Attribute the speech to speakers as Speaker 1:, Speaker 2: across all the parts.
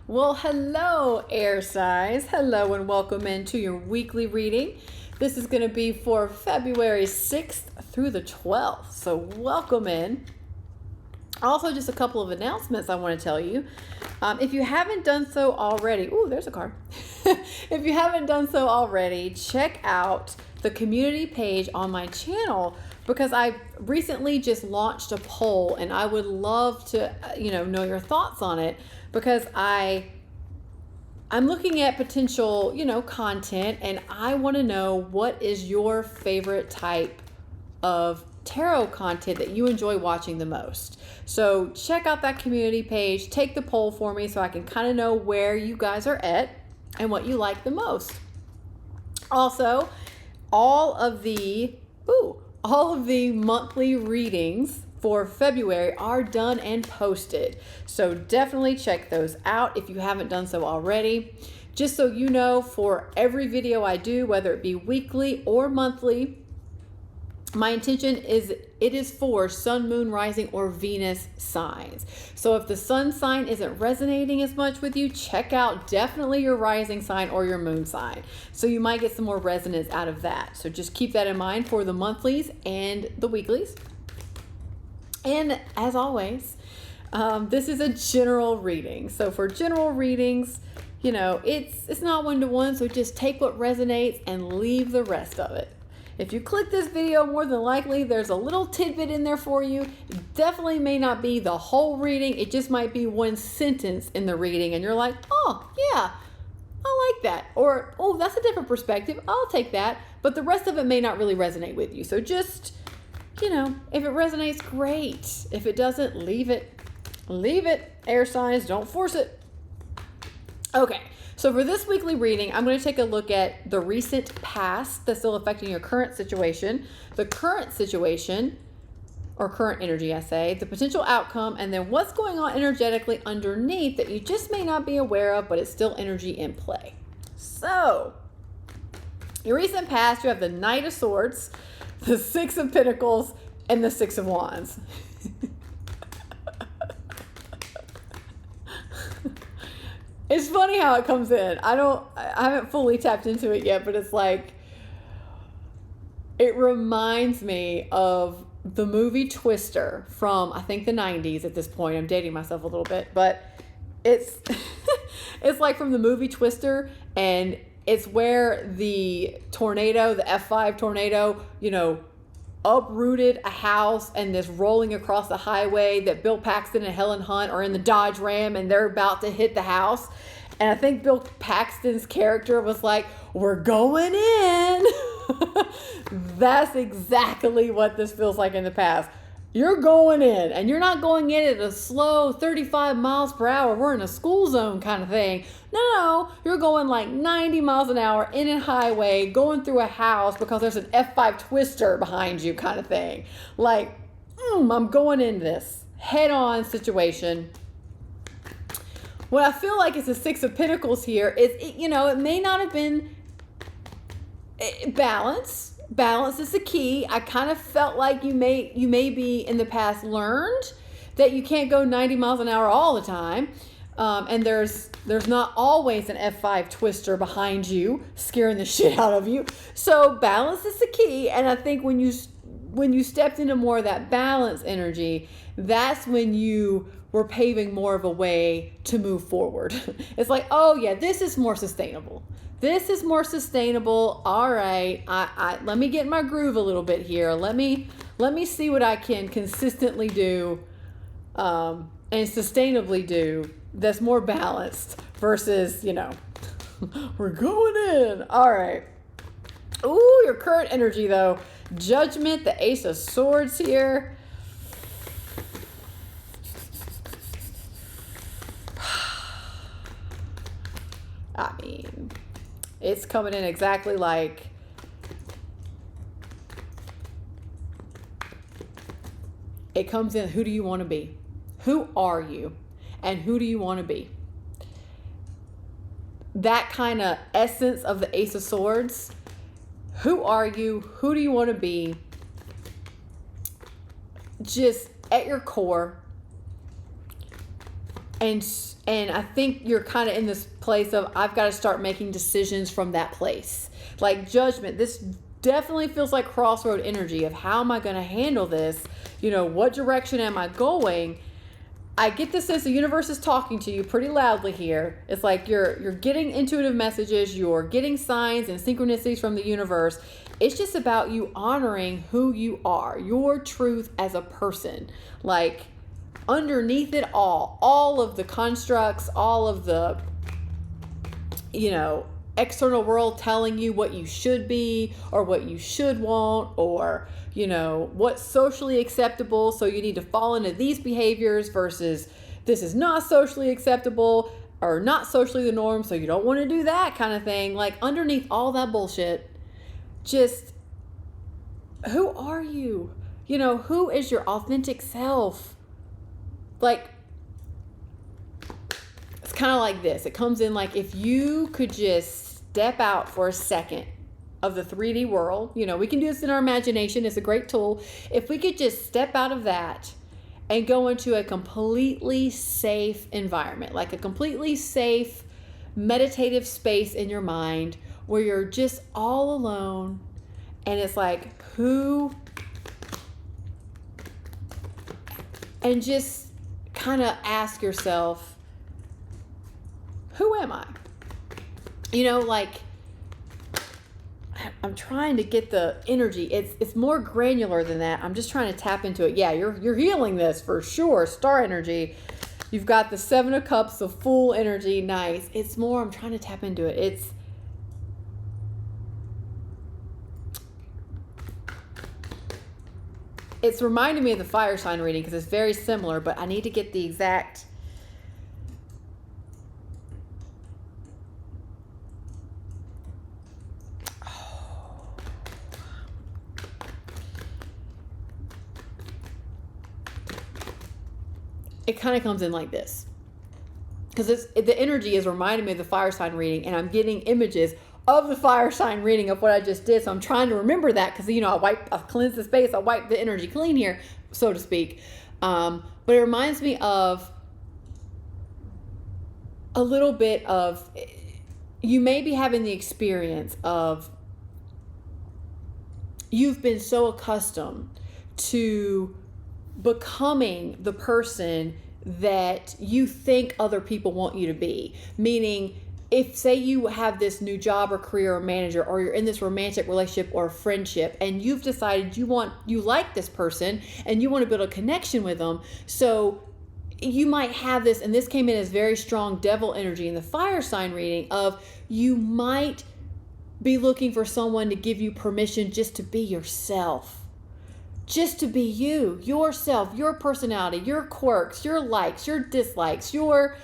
Speaker 1: Well, hello, air signs. Hello, and welcome into your weekly reading. This is going to be for February 6th through the 12th. So, welcome in. Also, just a couple of announcements I want to tell you. If you haven't done so already, ooh, there's a card. If you haven't done so already, check out the community page on my channel because I recently just launched a poll and I would love to, know your thoughts on it because I'm looking at potential, content, and I want to know what is your favorite type of tarot content that you enjoy watching the most. So check out that community page, take the poll for me so I can kind of know where you guys are at and what you like the most. Also, all of the monthly readings for February are done and posted. So definitely check those out if you haven't done so already. Just so you know, for every video I do, whether it be weekly or monthly, my intention is it is for sun, moon, rising, or Venus signs. So if the sun sign isn't resonating as much with you, check out definitely your rising sign or your moon sign. So you might get some more resonance out of that. So just keep that in mind for the monthlies and the weeklies. And as always, this is a general reading. So for general readings, it's not one-to-one. So just take what resonates and leave the rest of it. If you click this video, more than likely there's a little tidbit in there for you. It definitely may not be the whole reading. It just might be one sentence in the reading and you're like, oh yeah, I like that. Or, oh, that's a different perspective. I'll take that. But the rest of it may not really resonate with you. So just, if it resonates, great. If it doesn't, leave it. Leave it, air signs. Don't force it. Okay. So for this weekly reading, I'm going to take a look at the recent past that's still affecting your current situation, the current situation, or current energy, I say, the potential outcome, and then what's going on energetically underneath that you just may not be aware of, but it's still energy in play. So, your recent past, you have the Knight of Swords, the Six of Pentacles, and the Six of Wands. It's funny how it comes in. I haven't fully tapped into it yet, but it's like, it reminds me of the movie Twister from, I think, the 90s at this point. I'm dating myself a little bit, but it's, it's like from the movie Twister, and it's where the tornado, the F5 tornado, uprooted a house and this rolling across the highway that Bill Paxton and Helen Hunt are in the Dodge Ram and they're about to hit the house. And I think Bill Paxton's character was like, we're going in. That's exactly what this feels like in the past. You're going in, and you're not going in at a slow 35 miles per hour. We're in a school zone kind of thing. No, you're going like 90 miles an hour in a highway, going through a house because there's an F5 twister behind you kind of thing. Like, I'm going into this head-on situation. What I feel like is the Six of Pentacles here is, it may not have been balance. Balance is the key. I kind of felt like you may be in the past learned that you can't go 90 miles an hour all the time. And there's not always an F5 twister behind you scaring the shit out of you. So balance is the key. And I think when you stepped into more of that balance energy, that's when you were paving more of a way to move forward. It's like, oh yeah, this is more sustainable. This is more sustainable. All right, I let me get in my groove a little bit here. Let me see what I can consistently do and sustainably do that's more balanced versus, we're going in. All right. Ooh, your current energy though. Judgment, the Ace of Swords here. I mean, it's coming in exactly like it comes in. Who do you want to be? Who are you? And who do you want to be? That kind of essence of the Ace of Swords. Who are you? Who do you want to be? Just at your core. And I think you're kind of in this place of, I've got to start making decisions from that place. Like Judgment, this definitely feels like crossroad energy of how am I going to handle this? You know, what direction am I going? I get the sense the universe is talking to you pretty loudly here. It's like you're getting intuitive messages, you're getting signs and synchronicities from the universe. It's just about you honoring who you are, your truth as a person. Like underneath it all of the constructs, all of the, you know, external world telling you what you should be or what you should want, or, you know, what's socially acceptable. So you need to fall into these behaviors versus this is not socially acceptable or not socially the norm. So you don't want to do that kind of thing. Like underneath all that bullshit, just who are you? You know, who is your authentic self? Like, it's kind of like this. It comes in like, if you could just step out for a second of the 3D world, you know, we can do this in our imagination. It's a great tool. If we could just step out of that and go into a completely safe environment, like a completely safe meditative space in your mind where you're just all alone, and it's like, and just kind of ask yourself, who am I? You know, like, I'm trying to get the energy. It's more granular than that. I'm just trying to tap into it. Yeah, you're healing this for sure. Star energy. You've got the 7 of Cups of Fool energy. Nice. It's more, I'm trying to tap into it. It's reminding me of the fire sign reading because it's very similar, but I need to get the exact. It kind of comes in like this, because the energy is reminding me of the fire sign reading, and I'm getting images of the fire sign reading of what I just did. So I'm trying to remember that because, you know, I cleanse the space, I wipe the energy clean here, so to speak. But it reminds me of a little bit of, you may be having the experience of, you've been so accustomed to becoming the person that you think other people want you to be. Meaning, if say you have this new job or career or manager, or you're in this romantic relationship or friendship, and you've decided you like this person and you want to build a connection with them, so you might have this, and this came in as very strong devil energy in the fire sign reading of, you might be looking for someone to give you permission just to be yourself. Just to be you, yourself, your personality, your quirks, your likes, your dislikes, your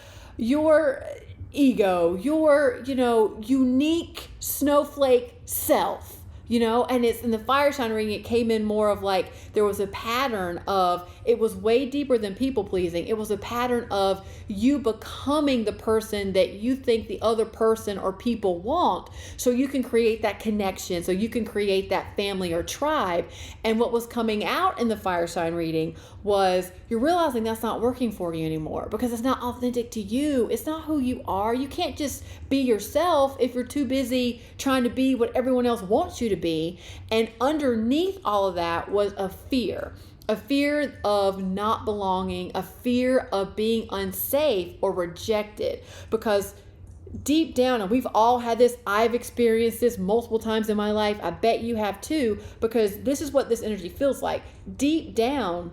Speaker 1: ego, your, you know, unique snowflake self, you know. And it's in the fire sign reading, it came in more of like, there was a pattern of, it was way deeper than people pleasing. It was a pattern of you becoming the person that you think the other person or people want, so you can create that connection, so you can create that family or tribe. And what was coming out in the fire sign reading was, you're realizing that's not working for you anymore because it's not authentic to you. It's not who you are. You can't just be yourself if you're too busy trying to be what everyone else wants you to be. And underneath all of that was a fear of not belonging, a fear of being unsafe or rejected. Because deep down, and we've all had this, I've experienced this multiple times in my life, I bet you have too, because this is what this energy feels like. Deep down,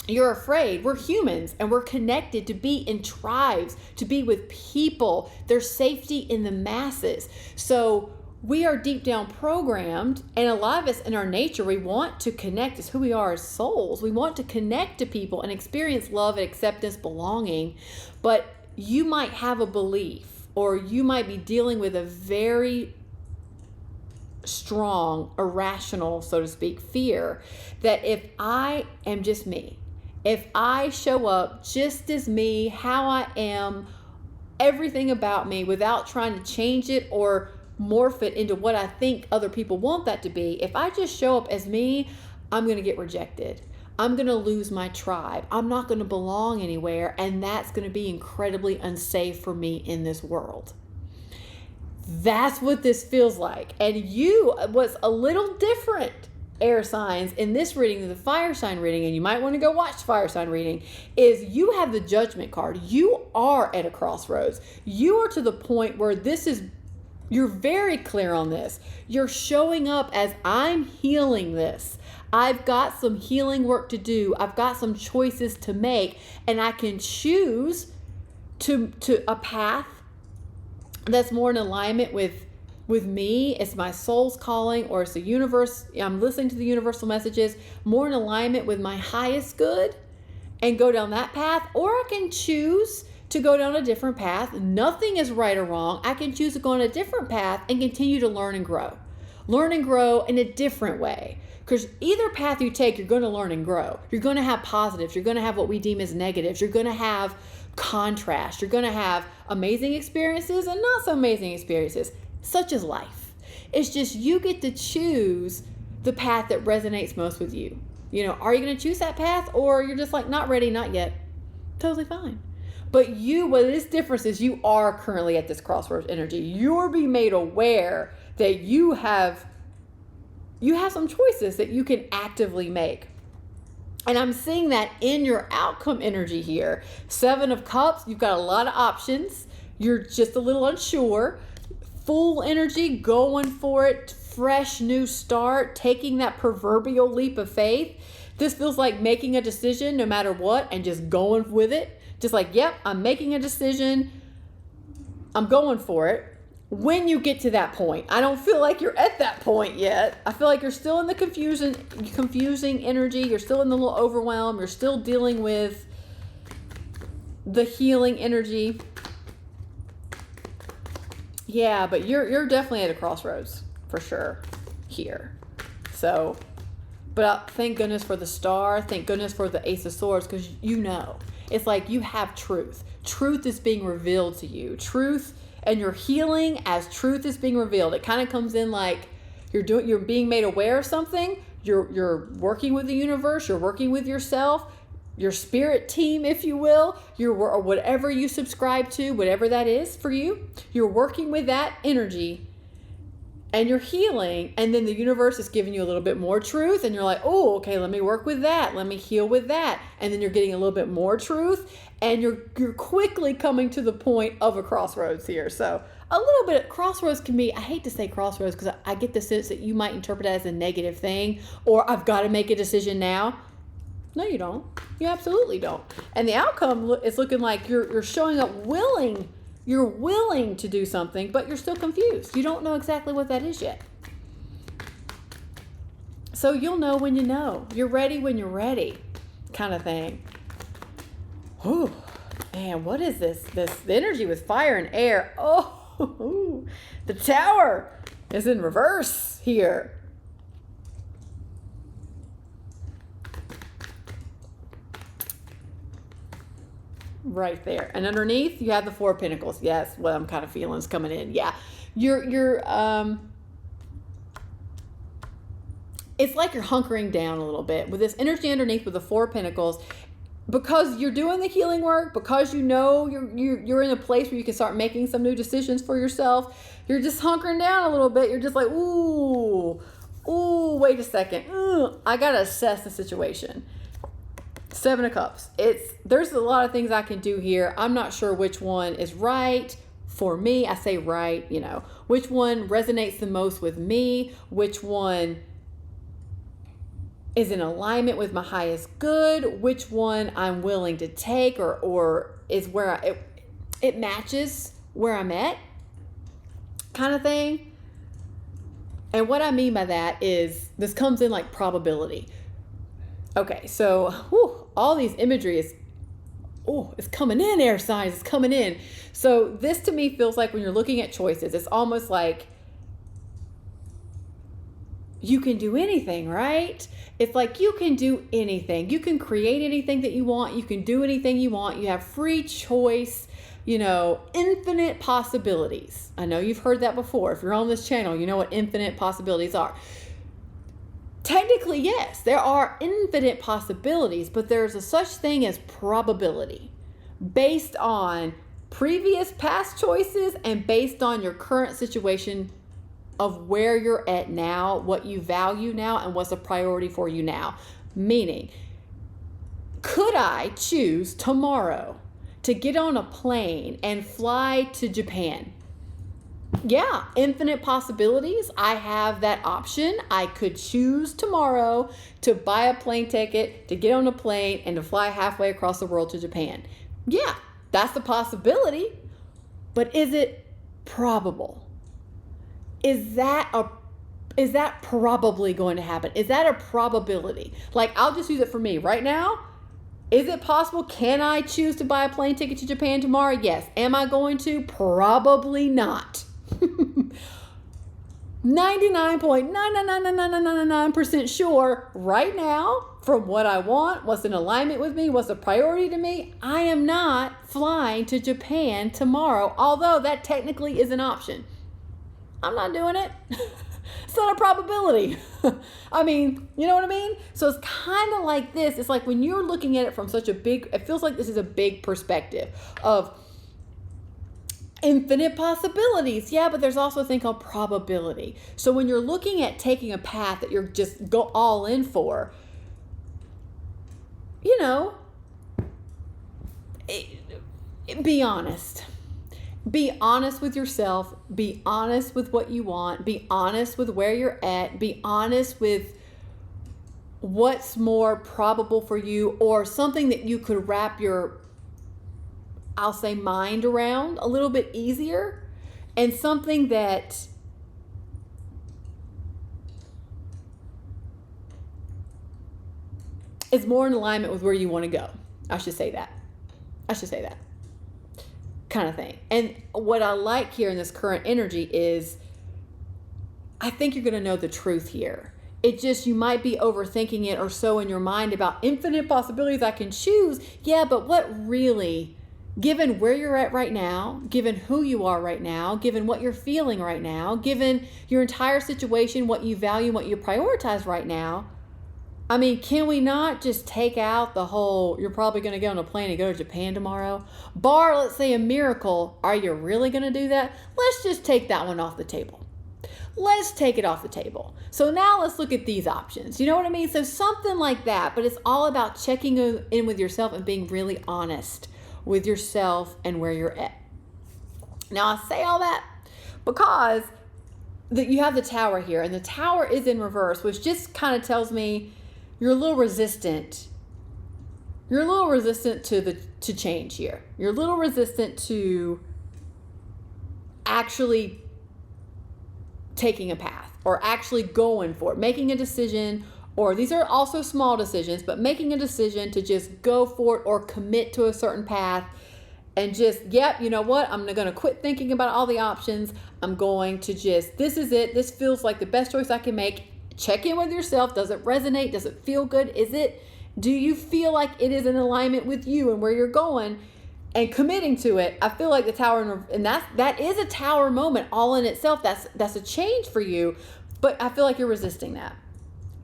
Speaker 1: you're afraid. We're humans and we're connected to be in tribes, to be with people. There's safety in the masses. So we are deep down programmed, and a lot of us in our nature, we want to connect. It's who we are as souls. We want to connect to people and experience love and acceptance, belonging. But you might have a belief, or you might be dealing with a very strong, irrational, so to speak, fear that if I am just me, if I show up just as me, how I am, everything about me, without trying to change it or morph it into what I think other people want that to be, if I just show up as me, I'm going to get rejected. I'm going to lose my tribe. I'm not going to belong anywhere. And that's going to be incredibly unsafe for me in this world. That's what this feels like. And you, what's a little different, air signs, in this reading than the fire sign reading, and you might want to go watch the fire sign reading, is you have the Judgment card. You are at a crossroads. You are to the point where you're very clear on this. You're showing up as, I'm healing this. I've got some healing work to do. I've got some choices to make, and I can choose to a path that's more in alignment with me. It's my soul's calling, or it's the universe. I'm listening to the universal messages, more in alignment with my highest good, and go down that path. Or I can choose to go down a different path. Nothing is right or wrong. I can choose to go on a different path and continue to learn and grow. Learn and grow in a different way. Because either path you take, you're going to learn and grow. You're going to have positives. You're going to have what we deem as negatives. You're going to have contrast. You're going to have amazing experiences and not so amazing experiences. Such is life. It's just you get to choose the path that resonates most with you. You know, are you going to choose that path, or you're just like, not ready, not yet? Totally fine. But what this difference is, you are currently at this crossroads energy. You're being made aware that you have some choices that you can actively make. And I'm seeing that in your outcome energy here. 7 of Cups, you've got a lot of options. You're just a little unsure. Full energy, going for it, fresh new start, taking that proverbial leap of faith. This feels like making a decision no matter what and just going with it. Just like, yep, I'm making a decision. I'm going for it. When you get to that point, I don't feel like you're at that point yet. I feel like you're still in the confusing energy. You're still in the little overwhelm. You're still dealing with the healing energy. Yeah, but you're definitely at a crossroads for sure here. So, but thank goodness for the star. Thank goodness for the Ace of Swords, because you know, it's like you have truth. Truth is being revealed to you. Truth, and you're healing as truth is being revealed. It kind of comes in like you're being made aware of something. You're working with the universe. You're working with yourself, your spirit team, if you will, or whatever you subscribe to, whatever that is for you. You're working with that energy and you're healing. And then the universe is giving you a little bit more truth. And you're like, oh, okay, let me work with that. Let me heal with that. And then you're getting a little bit more truth. And you're quickly coming to the point of a crossroads here. So a little bit, crossroads can be, I hate to say crossroads because I get the sense that you might interpret it as a negative thing, or I've got to make a decision now. No, you don't. You absolutely don't. And the outcome is looking like you're showing up willing. You're willing to do something, but you're still confused. You don't know exactly what that is yet. So you'll know when you know. You're ready when you're ready, kind of thing. Whew. Man, what is this? The energy with fire and air. Oh, the Tower is in reverse here. Right there. And underneath you have the 4 of Pentacles. Yes, what I'm kind of feeling is coming in. Yeah. It's like you're hunkering down a little bit with this energy underneath with the 4 of Pentacles, because you're doing the healing work, because you know you're in a place where you can start making some new decisions for yourself. You're just hunkering down a little bit. You're just like, ooh, wait a second. I got to assess the situation. 7 of Cups. There's a lot of things I can do here. I'm not sure which one is right for me. I say right, which one resonates the most with me, which one is in alignment with my highest good, which one I'm willing to take or is where it matches where I'm at, kind of thing. And what I mean by that is this comes in like probability. Okay, so all these imagery is, it's coming in, air signs, it's coming in. So this to me feels like when you're looking at choices, it's almost like you can do anything, right? It's like you can do anything. You can create anything that you want. You can do anything you want. You have free choice, infinite possibilities. I know you've heard that before. If you're on this channel, you know what infinite possibilities are. Technically, yes, there are infinite possibilities, but there's a such thing as probability based on previous past choices and based on your current situation of where you're at now, what you value now, and what's a priority for you now. Meaning, could I choose tomorrow to get on a plane and fly to Japan? Yeah, infinite possibilities. I have that option. I could choose tomorrow to buy a plane ticket, to get on a plane, and to fly halfway across the world to Japan. Yeah, that's a possibility. But is it probable? Is that probably going to happen? Is that a probability? Like, I'll just use it for me right now. Is it possible? Can I choose to buy a plane ticket to Japan tomorrow? Yes. Am I going to? Probably not. 99.99999% sure right now, from what I want, what's in alignment with me, what's a priority to me, I am not flying to Japan tomorrow, although that technically is an option. I'm not doing it. It's not a probability. I mean, you know what I mean? So it's kind of like this. It's like when you're looking at it from such a big, it feels like this is a big perspective of infinite possibilities. Yeah, but there's also a thing called probability. So when you're looking at taking a path that you're just go all in for, you know, be honest. Be honest with yourself. Be honest with what you want. Be honest with where you're at. Be honest with what's more probable for you, or something that you could wrap your, I'll say, mind around a little bit easier, and something that is more in alignment with where you want to go. I should say that kind of thing. And what I like here in this current energy is, I think you're going to know the truth here. It just, you might be overthinking it or so in your mind about infinite possibilities I can choose. Yeah, but what really, given where you're at right now, given who you are right now, given what you're feeling right now, given your entire situation, what you value, what you prioritize right now, I mean, can we not just take out the whole, you're probably going to get on a plane and go to Japan tomorrow? Bar, let's say, a miracle. Are you really going to do that? Let's just take that one off the table. Let's take it off the table. So now let's look at these options. You know what I mean? So something like that, but it's all about checking in with yourself and being really honest with yourself and where you're at. Now, I say all that because you have the Tower here, and the Tower is in reverse, which just kind of tells me you're a little resistant. You're a little resistant to change here. You're a little resistant to actually taking a path or actually going for it, making a decision, or these are also small decisions, but making a decision to just go for it or commit to a certain path and just, yep, you know what? I'm going to quit thinking about all the options. I'm going to just, this is it. This feels like the best choice I can make. Check in with yourself. Does it resonate? Does it feel good? Do you feel like it is in alignment with you and where you're going, and committing to it? I feel like the Tower, and that is a Tower moment all in itself. That's a change for you, but I feel like you're resisting that.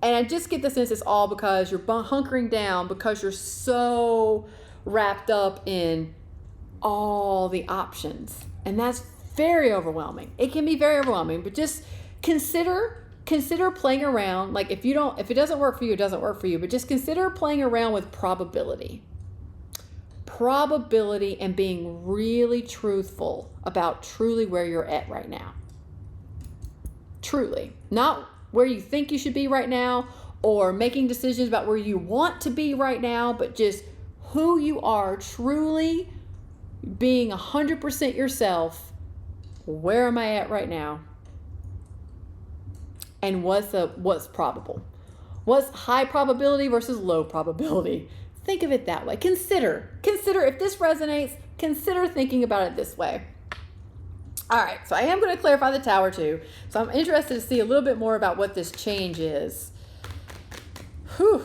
Speaker 1: And I just get the sense it's all because you're hunkering down, because you're so wrapped up in all the options. And that's very overwhelming. It can be very overwhelming, but just consider playing around. Like, if it doesn't work for you, it doesn't work for you, but just consider playing around with probability and being really truthful about truly where you're at right now. Truly, not where you think you should be right now, or making decisions about where you want to be right now, but just who you are, truly being 100% yourself. Where am I at right now? And what's probable? What's high probability versus low probability? Think of it that way. Consider if this resonates, consider thinking about it this way. All right, so I am going to clarify the Tower too. So I'm interested to see a little bit more about what this change is. Whew.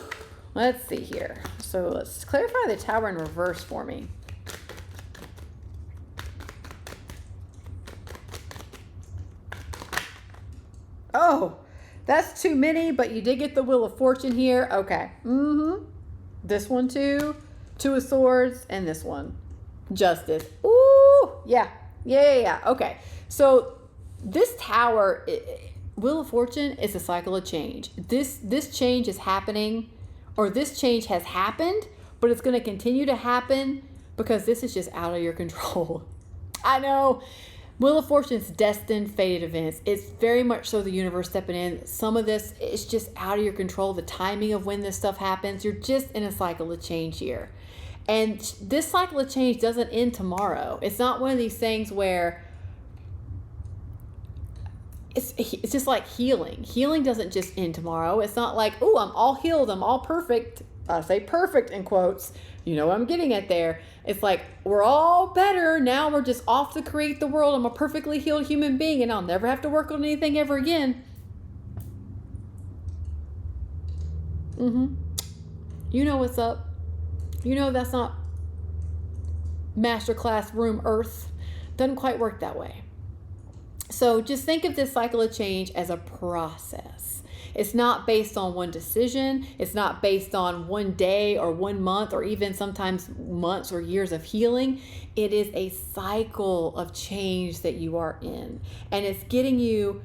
Speaker 1: Let's see here. So let's clarify the Tower in reverse for me. Oh, That's too many, but you did get the Wheel of Fortune here. Okay. This one too. Two of Swords, and this one. Justice. Ooh, yeah. Okay. So this Tower, Wheel of Fortune is a cycle of change. This change is happening, or this change has happened, but it's going to continue to happen because this is just out of your control. I know. Wheel of Fortune's destined, fated events. It's very much so the universe stepping in. Some of this is just out of your control. The timing of when this stuff happens. You're just in a cycle of change here. And this cycle of change doesn't end tomorrow. It's not one of these things where it's just like healing. Healing doesn't just end tomorrow. It's not like, oh, I'm all healed. I'm all perfect. I say perfect in quotes. You know what I'm getting at there. It's like, we're all better. Now we're just off to create the world. I'm a perfectly healed human being and I'll never have to work on anything ever again. You know what's up. You know that's not masterclass room earth. Doesn't quite work that way. So just think of this cycle of change as a process. It's not based on one decision. It's not based on one day or 1 month or even sometimes months or years of healing. It is a cycle of change that you are in. And it's getting you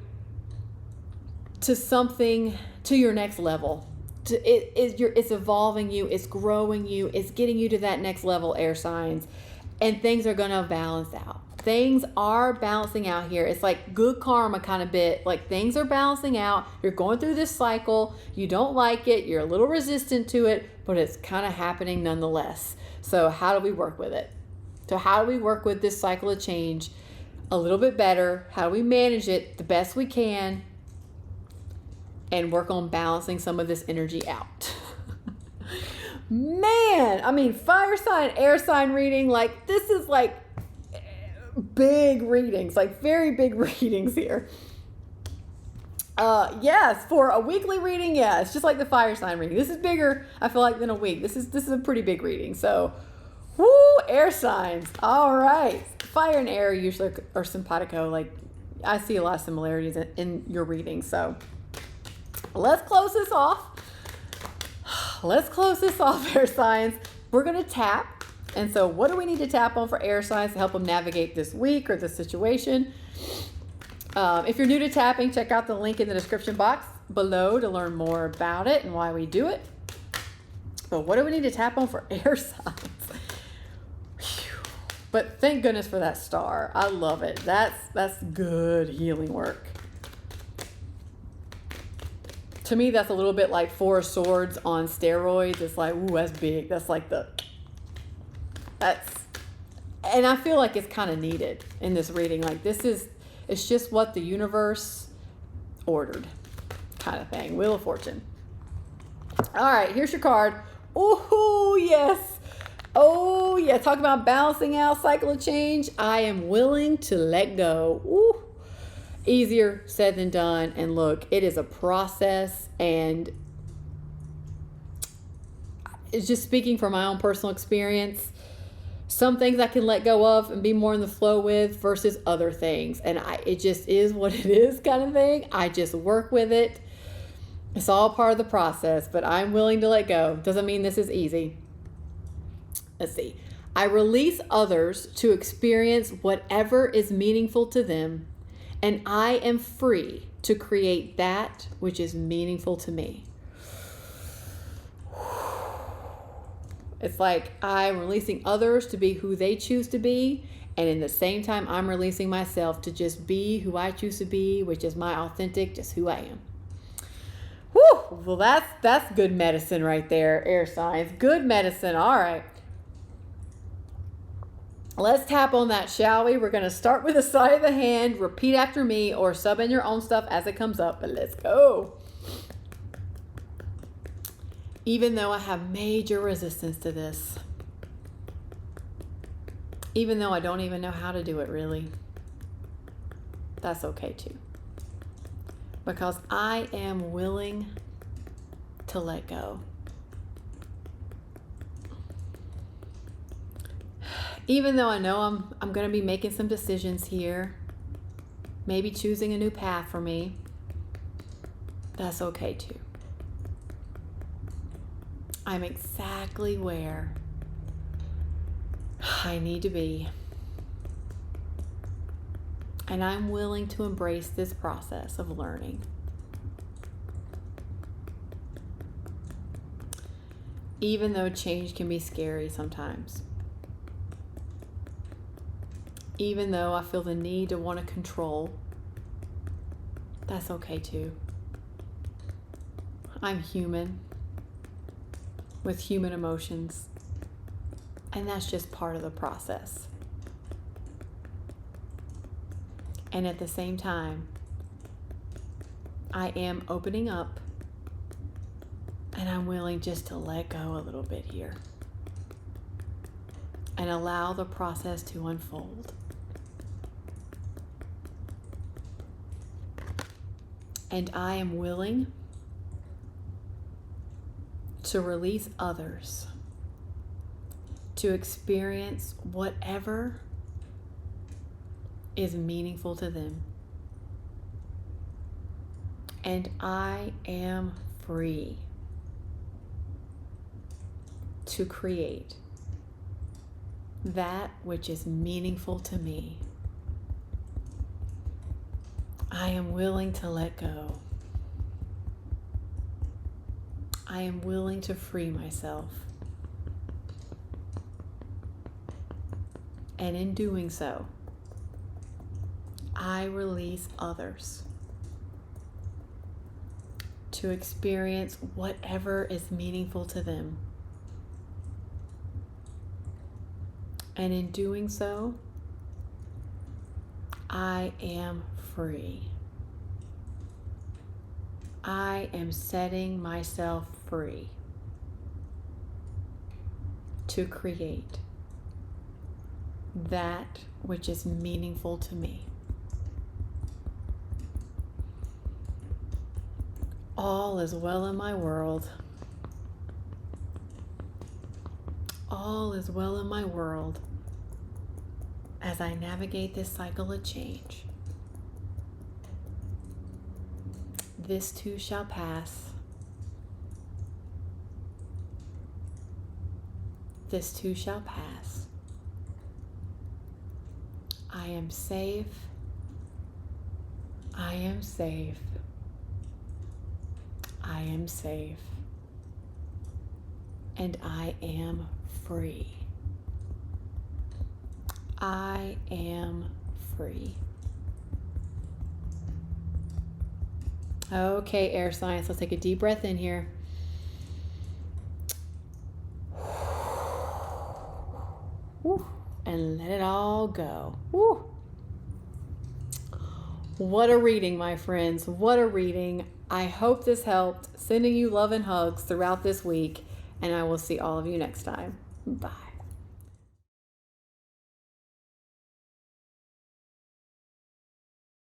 Speaker 1: to something, to your next level. It's evolving you. It's growing you. It's getting you to that next level, air signs. And things are going to balance out. Things are balancing out here. It's like good karma kind of bit. Like things are balancing out. You're going through this cycle. You don't like it. You're a little resistant to it, but it's kind of happening nonetheless. So how do we work with it? So how do we work with this cycle of change a little bit better? How do we manage it the best we can and work on balancing some of this energy out? Man, I mean, fire sign, air sign reading, like this is like big readings, like very big readings here. Yes, for a weekly reading, yeah, it's just like the fire sign reading. This is bigger, I feel like, than a week. This is a pretty big reading. So, whoo, air signs. All right. Fire and air usually are simpatico. Like, I see a lot of similarities in your reading. So, let's close this off. Let's close this off, air signs. We're going to tap. And so what do we need to tap on for air signs to help them navigate this week or this situation? If you're new to tapping, check out the link in the description box below to learn more about it and why we do it. But what do we need to tap on for air signs? But thank goodness for that star. I love it. That's good healing work. To me, that's a little bit like Four of Swords on steroids. It's like, ooh, that's big. That's like and I feel like it's kind of needed in this reading. Like it's just what the universe ordered kind of thing. Wheel of Fortune. All right, here's your card. Oh, yes. Oh, yeah. Talk about balancing out, cycle of change. I am willing to let go. Ooh. Easier said than done. And look, it is a process, and it's just speaking from my own personal experience. Some things I can let go of and be more in the flow with versus other things. And it just is what it is kind of thing. I just work with it. It's all part of the process, but I'm willing to let go. Doesn't mean this is easy. Let's see. I release others to experience whatever is meaningful to them, and I am free to create that which is meaningful to me. It's like I'm releasing others to be who they choose to be. And in the same time, I'm releasing myself to just be who I choose to be, which is my authentic, just who I am. Whew. Well, that's good medicine right there, air signs. Good medicine. All right. Let's tap on that, shall we? We're going to start with the side of the hand. Repeat after me or sub in your own stuff as it comes up. But let's go. Even though I have major resistance to this, even though I don't even know how to do it really, that's okay too. Because I am willing to let go. Even though I know I'm going to be making some decisions here, maybe choosing a new path for me, That's okay too. I'm exactly where I need to be. And I'm willing to embrace this process of learning. Even though change can be scary sometimes. Even though I feel the need to want to control, that's okay too. I'm human with human emotions, and that's just part of the process. And at the same time, I am opening up, and I'm willing just to let go a little bit here and allow the process to unfold. And I am willing to release others to experience whatever is meaningful to them. And I am free to create that which is meaningful to me. I am willing to let go. I am willing to free myself. And in doing so, I release others to experience whatever is meaningful to them. And in doing so, I am free. I am setting myself free to create that which is meaningful to me. All is well in my world. All is well in my world as I navigate this cycle of change. This too shall pass. This too shall pass. I am safe. I am safe. I am safe. And I am free. I am free. Okay, air signs, let's take a deep breath in here. And let it all go. Woo. What a reading, my friends. What a reading. I hope this helped. Sending you love and hugs throughout this week, and I will see all of you next time. Bye.